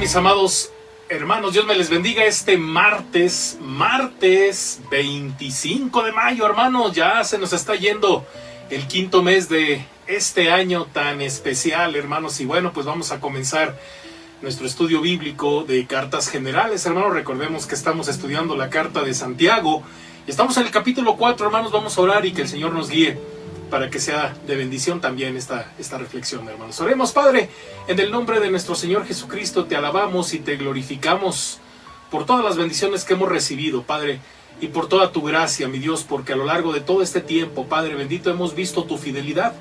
mis amados hermanos? Dios me les bendiga este martes 25 de mayo, hermanos. Ya se nos está yendo el quinto mes de este año tan especial, hermanos. Y bueno, pues vamos a comenzar nuestro estudio bíblico de cartas generales, hermanos. Recordemos que estamos estudiando la carta de Santiago. Y estamos en el capítulo 4, hermanos. Vamos a orar y que el Señor nos guíe para que sea de bendición también esta reflexión, hermanos. Oremos. Padre, en el nombre de nuestro Señor Jesucristo, te alabamos y te glorificamos por todas las bendiciones que hemos recibido, Padre, y por toda tu gracia, mi Dios, porque a lo largo de todo este tiempo, Padre bendito, hemos visto tu fidelidad,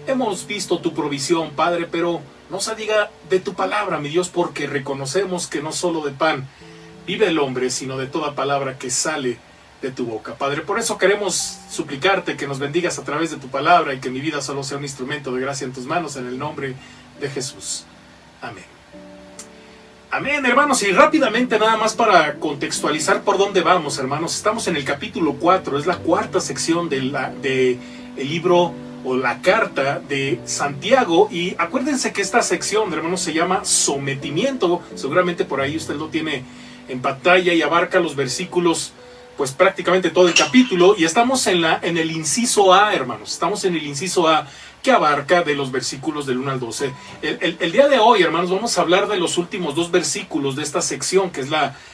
hemos visto tu provisión, Padre, pero no se diga de tu palabra, mi Dios, porque reconocemos que no solo de pan vive el hombre, sino de toda palabra que sale de tu boca, Padre. Por eso queremos suplicarte que nos bendigas a través de tu palabra y que mi vida solo sea un instrumento de gracia en tus manos, en el nombre de Jesús. Amén. Amén, hermanos. Y rápidamente, nada más para contextualizar por dónde vamos, hermanos. Estamos en el capítulo 4, es la cuarta sección del libro o la carta de Santiago. Y acuérdense que esta sección, hermanos, se llama sometimiento. Seguramente por ahí usted lo tiene en pantalla y abarca los versículos, pues prácticamente todo el capítulo, y estamos en el inciso A, hermanos. Estamos en el inciso A, que abarca de los versículos del 1 al 12. El día de hoy, hermanos, vamos a hablar de los últimos dos versículos de esta sección, que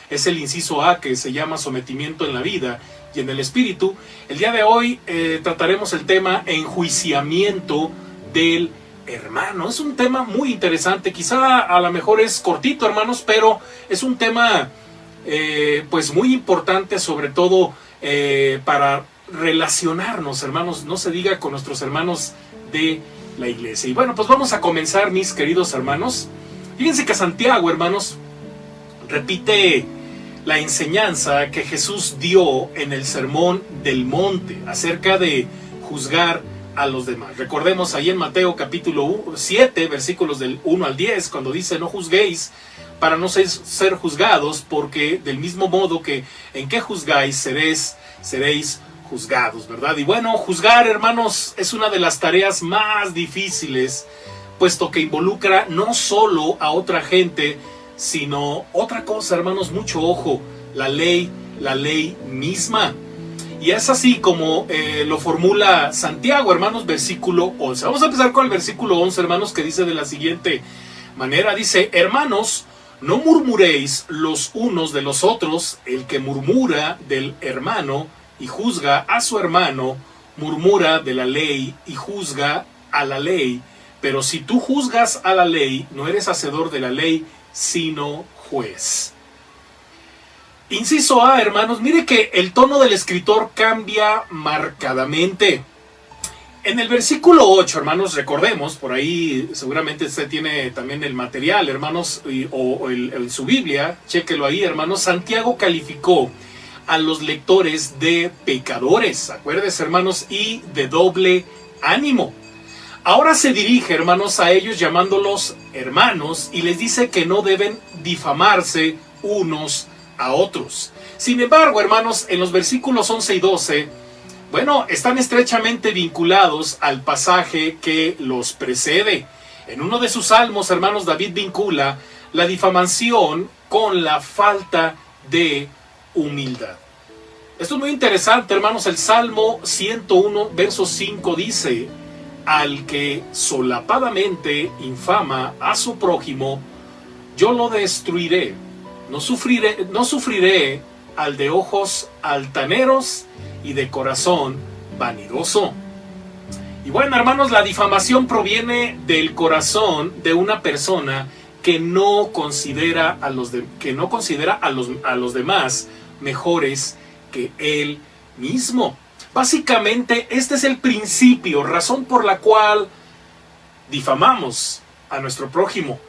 es el inciso A, que se llama sometimiento en la vida y en el espíritu. El día de hoy trataremos el tema enjuiciamiento del hermano. Es un tema muy interesante, quizá a lo mejor es cortito, hermanos, pero es un tema pues muy importante, sobre todo para relacionarnos, hermanos, no se diga, con nuestros hermanos de la iglesia. Y bueno, pues vamos a comenzar, mis queridos hermanos. Fíjense que Santiago, hermanos, repite la enseñanza que Jesús dio en el Sermón del Monte acerca de juzgar a los demás. Recordemos ahí en Mateo capítulo 7, versículos del 1 al 10, cuando dice: no juzguéis para no ser juzgados, porque del mismo modo que en que juzgáis seréis juzgados, ¿verdad? Y bueno, juzgar, hermanos, es una de las tareas más difíciles, puesto que involucra no solo a otra gente, sino otra cosa, hermanos, mucho ojo, la ley misma. Y es así como lo formula Santiago, hermanos, versículo 11. Vamos a empezar con el versículo 11, hermanos, que dice de la siguiente manera, dice: hermanos, no murmuréis los unos de los otros. El que murmura del hermano y juzga a su hermano, murmura de la ley y juzga a la ley. Pero si tú juzgas a la ley, no eres hacedor de la ley, sino juez. Inciso A, hermanos, mire que el tono del escritor cambia marcadamente. En el versículo 8, hermanos, recordemos, por ahí seguramente usted tiene también el material, hermanos, o su Biblia, chéquelo ahí, hermanos. Santiago calificó a los lectores de pecadores, acuérdense, hermanos, y de doble ánimo. Ahora se dirige, hermanos, a ellos llamándolos hermanos y les dice que no deben difamarse unos a otros. Sin embargo, hermanos, en los versículos 11 y 12, bueno, están estrechamente vinculados al pasaje que los precede. En uno de sus salmos, hermanos, David vincula la difamación con la falta de humildad. Esto es muy interesante, hermanos. El Salmo 101, verso 5 dice: al que solapadamente infama a su prójimo, yo lo destruiré. No sufriré al de ojos altaneros y de corazón vanidoso. Y bueno, hermanos, la difamación proviene del corazón de una persona que no considera a los demás mejores que él mismo. Básicamente, este es el principio, razón por la cual difamamos a nuestro prójimo.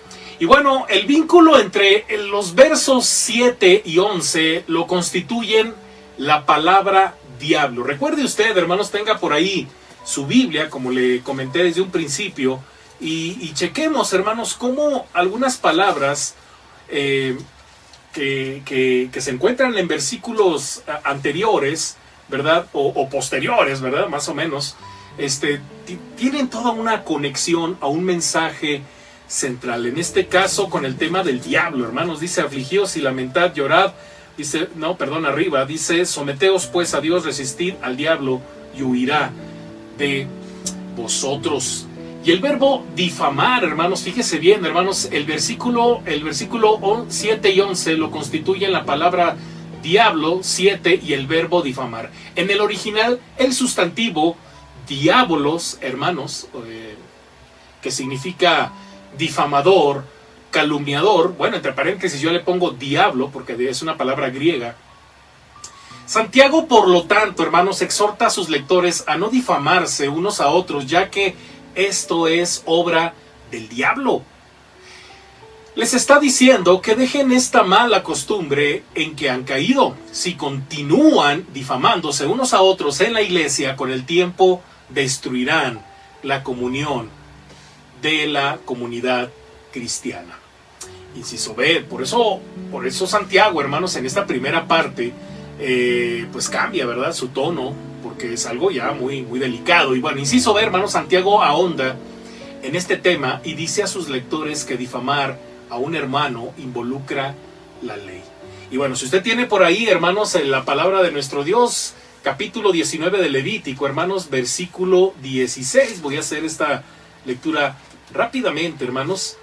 Y bueno, el vínculo entre los versos 7 y 11 lo constituyen la palabra diablo. Recuerde usted, hermanos, tenga por ahí su Biblia, como le comenté desde un principio, y chequemos, hermanos, cómo algunas palabras que se encuentran en versículos anteriores, ¿verdad? O posteriores, ¿verdad? Más o menos, tienen toda una conexión a un mensaje central. En este caso, con el tema del diablo, hermanos, dice: afligíos y lamentad, llorad. Dice, arriba, dice: someteos pues a Dios, resistid al diablo y huirá de vosotros. Y el verbo difamar, hermanos, fíjese bien, hermanos, el versículo 7 y 11 lo constituyen la palabra diablo, 7, y el verbo difamar. En el original, el sustantivo diabolos, hermanos, que significa difamador, calumniador, bueno, entre paréntesis yo le pongo diablo porque es una palabra griega. Santiago, por lo tanto, hermanos, exhorta a sus lectores a no difamarse unos a otros, ya que esto es obra del diablo. Les está diciendo que dejen esta mala costumbre en que han caído. Si continúan difamándose unos a otros en la iglesia, con el tiempo destruirán la comunión de la comunidad cristiana. Inciso B, por eso Santiago, hermanos, en esta primera parte, pues cambia, ¿verdad?, su tono, porque es algo ya muy, muy delicado. Y bueno, inciso B, hermanos, Santiago ahonda en este tema y dice a sus lectores que difamar a un hermano involucra la ley. Y bueno, si usted tiene por ahí, hermanos, en la palabra de nuestro Dios, capítulo 19 de Levítico, hermanos, versículo 16, voy a hacer esta lectura rápidamente, hermanos.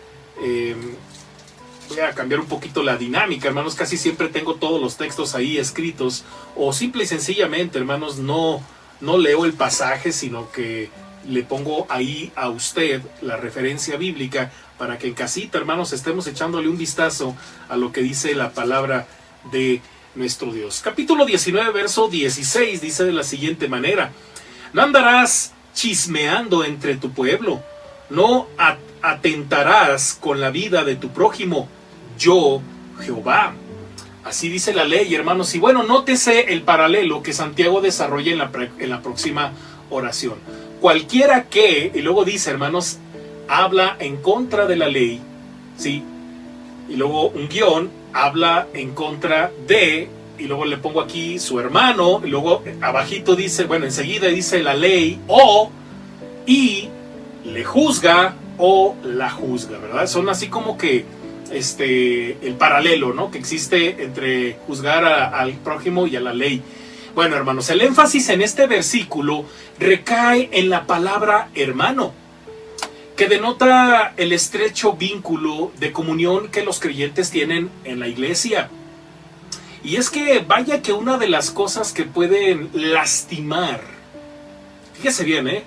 Voy a cambiar un poquito la dinámica, hermanos. Casi siempre tengo todos los textos ahí escritos, o simple y sencillamente, hermanos, no leo el pasaje, sino que le pongo ahí a usted la referencia bíblica para que en casita, hermanos, estemos echándole un vistazo a lo que dice la palabra de nuestro Dios. Capítulo 19, verso 16 dice de la siguiente manera: no andarás chismeando entre tu pueblo, no atentarás con la vida de tu prójimo, yo, Jehová. Así dice la ley, hermanos. Y bueno, nótese el paralelo que Santiago desarrolla en la próxima oración. Cualquiera que, y luego dice, hermanos, habla en contra de la ley, ¿sí? Y luego un guión, habla en contra de, y luego le pongo aquí su hermano, y luego abajito dice, bueno, enseguida dice la ley, y le juzga o la juzga, ¿verdad? Son así como que el paralelo, ¿no?, que existe entre juzgar al prójimo y a la ley. Bueno, hermanos, el énfasis en este versículo recae en la palabra hermano, que denota el estrecho vínculo de comunión que los creyentes tienen en la iglesia. Y es que vaya que una de las cosas que pueden lastimar, fíjese bien,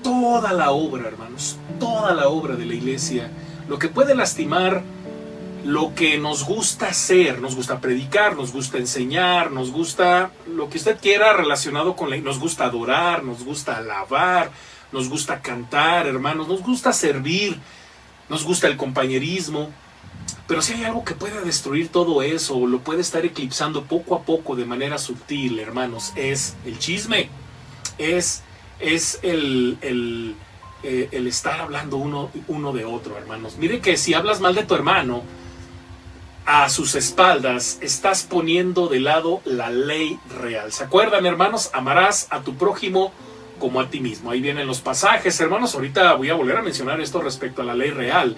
toda la obra, hermanos, toda la obra de la iglesia, lo que puede lastimar lo que nos gusta hacer, nos gusta predicar, nos gusta enseñar, nos gusta lo que usted quiera relacionado con nos gusta adorar, nos gusta alabar, nos gusta cantar, hermanos, nos gusta servir, nos gusta el compañerismo. Pero si hay algo que puede destruir todo eso, o lo puede estar eclipsando poco a poco de manera sutil, hermanos, es el chisme, es el estar hablando uno de otro, hermanos. Mire que si hablas mal de tu hermano a sus espaldas, estás poniendo de lado la ley real. ¿Se acuerdan, hermanos? Amarás a tu prójimo como a ti mismo. Ahí vienen los pasajes, hermanos. Ahorita voy a volver a mencionar esto respecto a la ley real.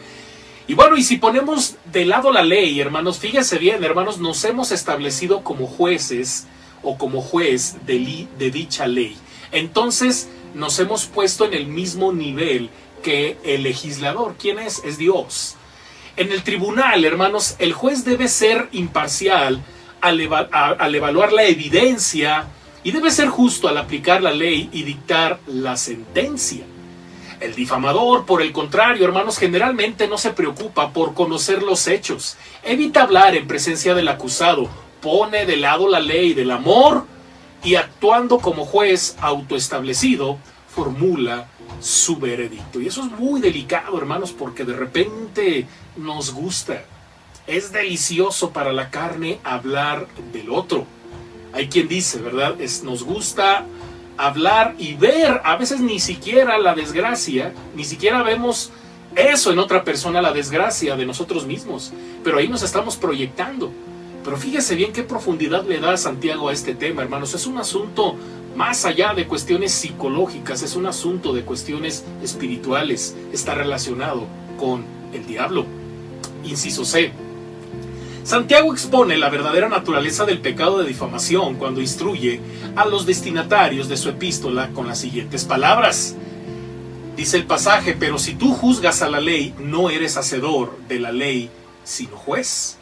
Y bueno, y si ponemos de lado la ley, hermanos, fíjense bien, hermanos, nos hemos establecido como jueces o como juez de dicha ley. Entonces nos hemos puesto en el mismo nivel que el legislador. ¿Quién es? Es Dios. En el tribunal, hermanos, el juez debe ser imparcial al evaluar la evidencia y debe ser justo al aplicar la ley y dictar la sentencia. El difamador, por el contrario, hermanos, generalmente no se preocupa por conocer los hechos. Evita hablar en presencia del acusado, pone de lado la ley del amor y, actuando como juez autoestablecido, formula su veredicto. Y eso es muy delicado, hermanos, porque de repente nos gusta. Es delicioso para la carne hablar del otro. Hay quien dice, ¿verdad? Nos gusta hablar y ver, a veces ni siquiera la desgracia, ni siquiera vemos eso en otra persona, la desgracia de nosotros mismos, pero ahí nos estamos proyectando. Pero fíjese bien qué profundidad le da Santiago a este tema, hermanos. Es un asunto más allá de cuestiones psicológicas, es un asunto de cuestiones espirituales, está relacionado con el diablo. Inciso C. Santiago expone la verdadera naturaleza del pecado de difamación cuando instruye a los destinatarios de su epístola con las siguientes palabras. Dice el pasaje: pero si tú juzgas a la ley, no eres hacedor de la ley, sino juez.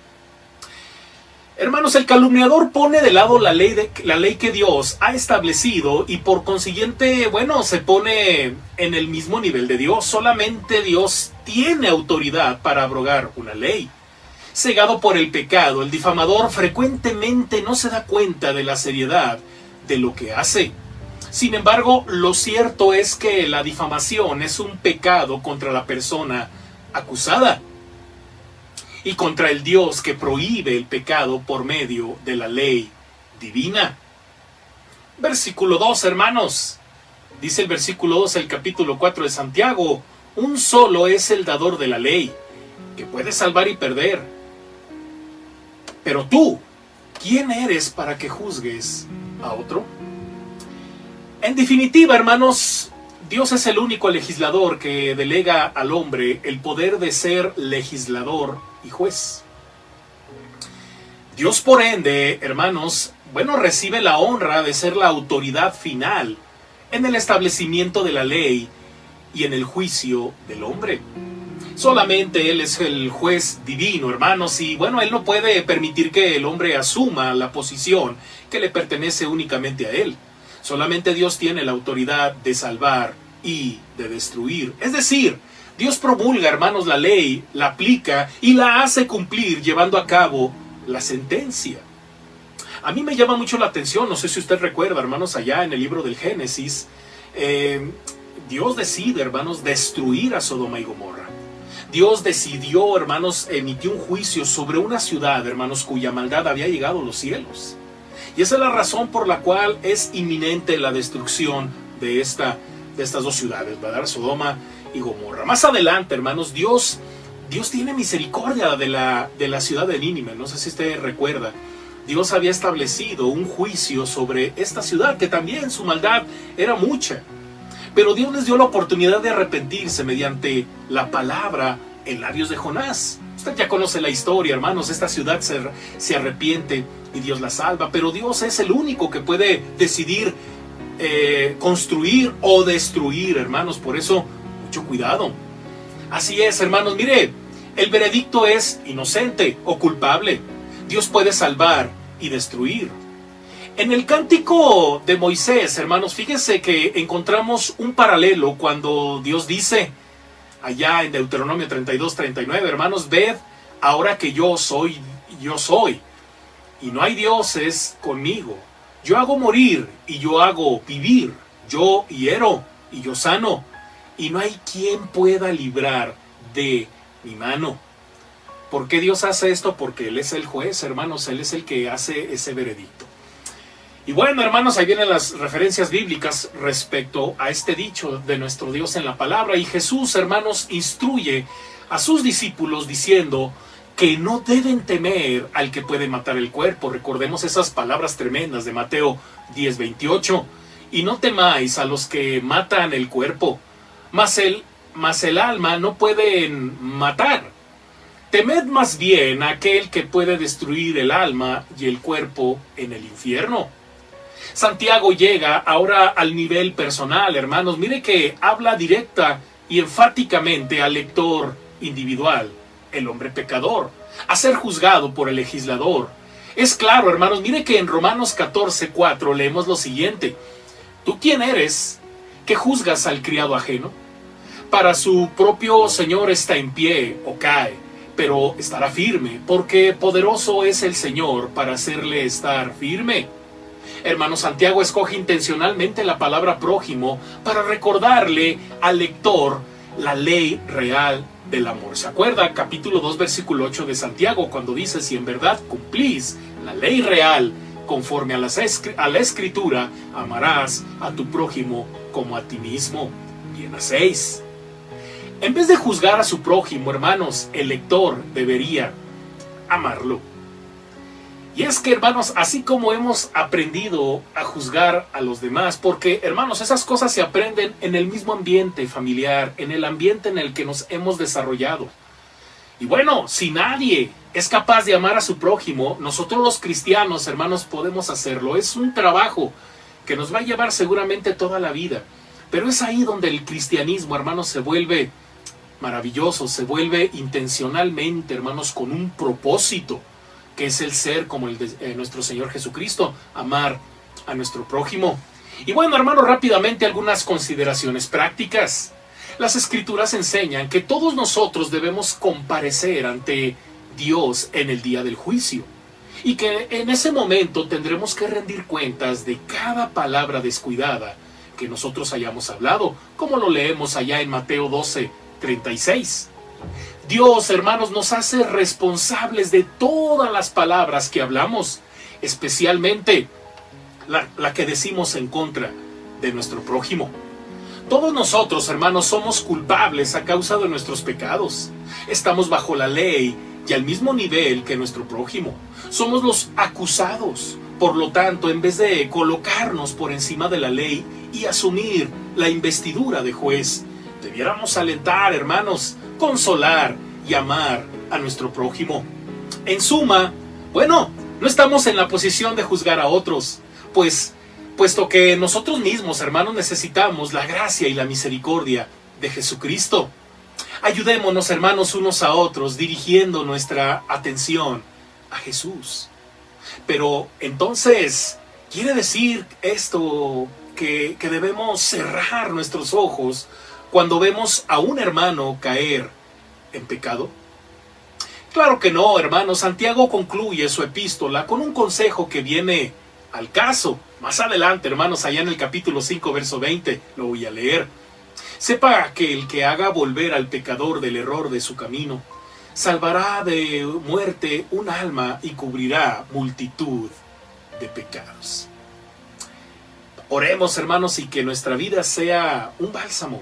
Hermanos, el calumniador pone de lado la ley que Dios ha establecido y por consiguiente, se pone en el mismo nivel de Dios. Solamente Dios tiene autoridad para abrogar una ley. Cegado por el pecado, el difamador frecuentemente no se da cuenta de la seriedad de lo que hace. Sin embargo, lo cierto es que la difamación es un pecado contra la persona acusada y contra el Dios que prohíbe el pecado por medio de la ley divina. Versículo 2, hermanos. Dice el versículo 2 del capítulo 4 de Santiago: un solo es el dador de la ley, que puede salvar y perder. Pero tú, ¿quién eres para que juzgues a otro? En definitiva, hermanos, Dios es el único legislador que delega al hombre el poder de ser legislador y juez. Dios, por ende, hermanos, recibe la honra de ser la autoridad final en el establecimiento de la ley y en el juicio del hombre. Solamente Él es el juez divino, hermanos, y Él no puede permitir que el hombre asuma la posición que le pertenece únicamente a Él. Solamente Dios tiene la autoridad de salvar y de destruir. Es decir, Dios promulga, hermanos, la ley, la aplica y la hace cumplir llevando a cabo la sentencia. A mí me llama mucho la atención, no sé si usted recuerda, hermanos, allá en el libro del Génesis, Dios decide, hermanos, destruir a Sodoma y Gomorra. Dios decidió, hermanos, emitió un juicio sobre una ciudad, hermanos, cuya maldad había llegado a los cielos. Y esa es la razón por la cual es inminente la destrucción de estas dos ciudades, ¿verdad? Sodoma y Gomorra. Más adelante, hermanos, Dios tiene misericordia de la ciudad de Nínive. No sé si usted recuerda. Dios había establecido un juicio sobre esta ciudad, que también su maldad era mucha. Pero Dios les dio la oportunidad de arrepentirse mediante la palabra en labios de Jonás. Usted ya conoce la historia, hermanos. Esta ciudad se arrepiente y Dios la salva. Pero Dios es el único que puede decidir construir o destruir, hermanos. Por eso, mucho cuidado. Así es, hermanos. Mire, el veredicto es inocente o culpable. Dios puede salvar y destruir. En el cántico de Moisés, hermanos, fíjense que encontramos un paralelo cuando Dios dice, allá en Deuteronomio 32:39, hermanos, ved ahora que yo soy, y no hay dioses conmigo. Yo hago morir y yo hago vivir, yo hiero y yo sano, y no hay quien pueda librar de mi mano. ¿Por qué Dios hace esto? Porque Él es el juez, hermanos, Él es el que hace ese veredicto. Y hermanos, ahí vienen las referencias bíblicas respecto a este dicho de nuestro Dios en la palabra. Y Jesús, hermanos, instruye a sus discípulos diciendo que no deben temer al que puede matar el cuerpo. Recordemos esas palabras tremendas de Mateo 10:28. Y no temáis a los que matan el cuerpo, mas el alma no pueden matar. Temed más bien a aquel que puede destruir el alma y el cuerpo en el infierno. Santiago llega ahora al nivel personal, hermanos. Mire que habla directa y enfáticamente al lector individual, el hombre pecador, a ser juzgado por el legislador. Es claro, hermanos, mire que en Romanos 14:4 leemos lo siguiente: ¿tú quién eres que juzgas al criado ajeno? Para su propio Señor está en pie o cae, pero estará firme, porque poderoso es el Señor para hacerle estar firme. Hermano, Santiago escoge intencionalmente la palabra prójimo para recordarle al lector la ley real del amor. ¿Se acuerda? Capítulo 2, versículo 8 de Santiago, cuando dice: si en verdad cumplís la ley real conforme a la Escritura, amarás a tu prójimo como a ti mismo. Bien hacéis. En vez de juzgar a su prójimo, hermanos, el lector debería amarlo. Y es que, hermanos, así como hemos aprendido a juzgar a los demás, porque, hermanos, esas cosas se aprenden en el mismo ambiente familiar, en el ambiente en el que nos hemos desarrollado. Y bueno, si nadie es capaz de amar a su prójimo, nosotros los cristianos, hermanos, podemos hacerlo. Es un trabajo que nos va a llevar seguramente toda la vida. Pero es ahí donde el cristianismo, hermanos, se vuelve maravilloso, se vuelve intencionalmente, hermanos, con un propósito, que es el ser como el de nuestro Señor Jesucristo, amar a nuestro prójimo. Y bueno, hermanos, rápidamente algunas consideraciones prácticas. Las Escrituras enseñan que todos nosotros debemos comparecer ante Dios en el día del juicio, y que en ese momento tendremos que rendir cuentas de cada palabra descuidada que nosotros hayamos hablado, como lo leemos allá en Mateo 12:36. Dios, hermanos, nos hace responsables de todas las palabras que hablamos, especialmente la que decimos en contra de nuestro prójimo. Todos nosotros, hermanos, somos culpables a causa de nuestros pecados. Estamos bajo la ley y al mismo nivel que nuestro prójimo. Somos los acusados. Por lo tanto, en vez de colocarnos por encima de la ley y asumir la investidura de juez, debiéramos alentar, hermanos, consolar y amar a nuestro prójimo. En suma, bueno, no estamos en la posición de juzgar a otros, puesto que nosotros mismos, hermanos, necesitamos la gracia y la misericordia de Jesucristo. Ayudémonos, hermanos, unos a otros, dirigiendo nuestra atención a Jesús. Pero entonces, ¿quiere decir esto que debemos cerrar nuestros ojos cuando vemos a un hermano caer en pecado? Claro que no, hermanos. Santiago concluye su epístola con un consejo que viene al caso. Más adelante, hermanos, allá en el capítulo 5, verso 20, lo voy a leer. Sepa que el que haga volver al pecador del error de su camino, salvará de muerte un alma y cubrirá multitud de pecados. Oremos, hermanos, y que nuestra vida sea un bálsamo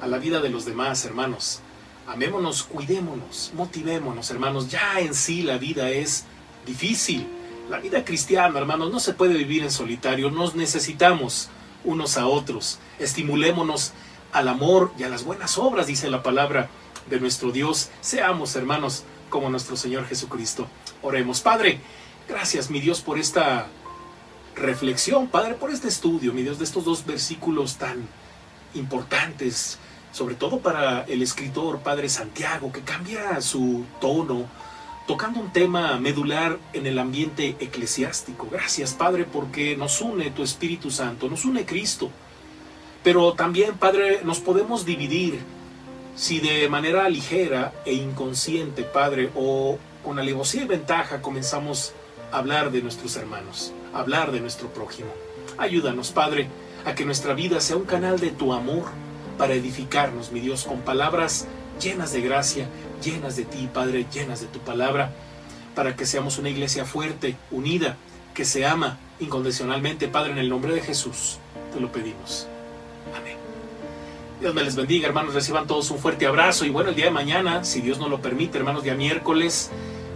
a la vida de los demás, hermanos. Amémonos, cuidémonos, motivémonos, hermanos. Ya en sí la vida es difícil. La vida cristiana, hermanos, no se puede vivir en solitario. Nos necesitamos unos a otros. Estimulémonos al amor y a las buenas obras, dice la palabra de nuestro Dios. Seamos, hermanos, como nuestro Señor Jesucristo. Oremos. Padre, gracias, mi Dios, por esta reflexión, Padre, por este estudio, mi Dios, de estos dos versículos tan importantes, sobre todo para el escritor, Padre Santiago, que cambia su tono, tocando un tema medular en el ambiente eclesiástico. Gracias, Padre, porque nos une tu Espíritu Santo, nos une Cristo. Pero también, Padre, nos podemos dividir si de manera ligera e inconsciente, Padre, o con alevosía y ventaja comenzamos a hablar de nuestros hermanos, a hablar de nuestro prójimo. Ayúdanos, Padre, a que nuestra vida sea un canal de tu amor para edificarnos, mi Dios, con palabras llenas de gracia, llenas de ti, Padre, llenas de tu palabra, para que seamos una iglesia fuerte, unida, que se ama incondicionalmente, Padre, en el nombre de Jesús, te lo pedimos. Amén. Dios me les bendiga, hermanos, reciban todos un fuerte abrazo, y bueno, el día de mañana, si Dios nos lo permite, hermanos, día miércoles,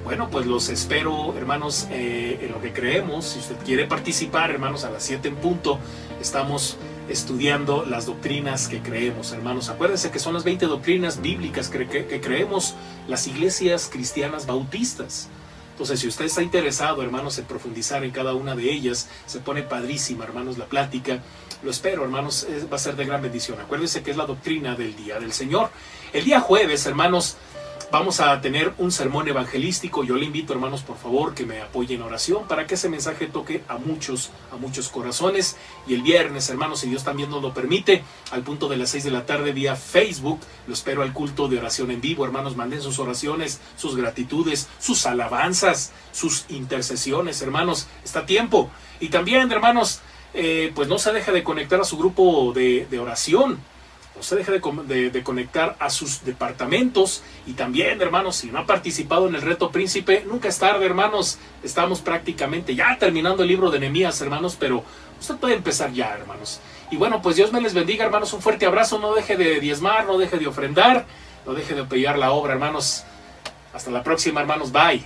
bueno, pues los espero, hermanos, en lo que creemos. Si usted quiere participar, hermanos, a las 7 en punto, estamos estudiando las doctrinas que creemos, hermanos. Acuérdense que son las 20 doctrinas bíblicas que creemos las iglesias cristianas bautistas. Entonces, si usted está interesado, hermanos, en profundizar en cada una de ellas, se pone padrísima, hermanos, la plática. Lo espero, hermanos, va a ser de gran bendición. Acuérdense que es la doctrina del Día del Señor. El día jueves, hermanos, vamos a tener un sermón evangelístico. Yo le invito, hermanos, por favor, que me apoyen en oración para que ese mensaje toque a muchos corazones. Y el viernes, hermanos, si Dios también nos lo permite, al punto de las 6 de la tarde vía Facebook, lo espero al culto de oración en vivo. Hermanos, manden sus oraciones, sus gratitudes, sus alabanzas, sus intercesiones, hermanos. Está a tiempo. Y también, hermanos, pues no se deje de conectar a su grupo de oración. No se deje de conectar a sus departamentos. Y también, hermanos, si no ha participado en el reto príncipe, nunca es tarde, hermanos. Estamos prácticamente ya terminando el libro de Nehemías, hermanos, pero usted puede empezar ya, hermanos. Y bueno, pues Dios me les bendiga, hermanos. Un fuerte abrazo. No deje de diezmar, no deje de ofrendar, no deje de apoyar la obra, hermanos. Hasta la próxima, hermanos. Bye.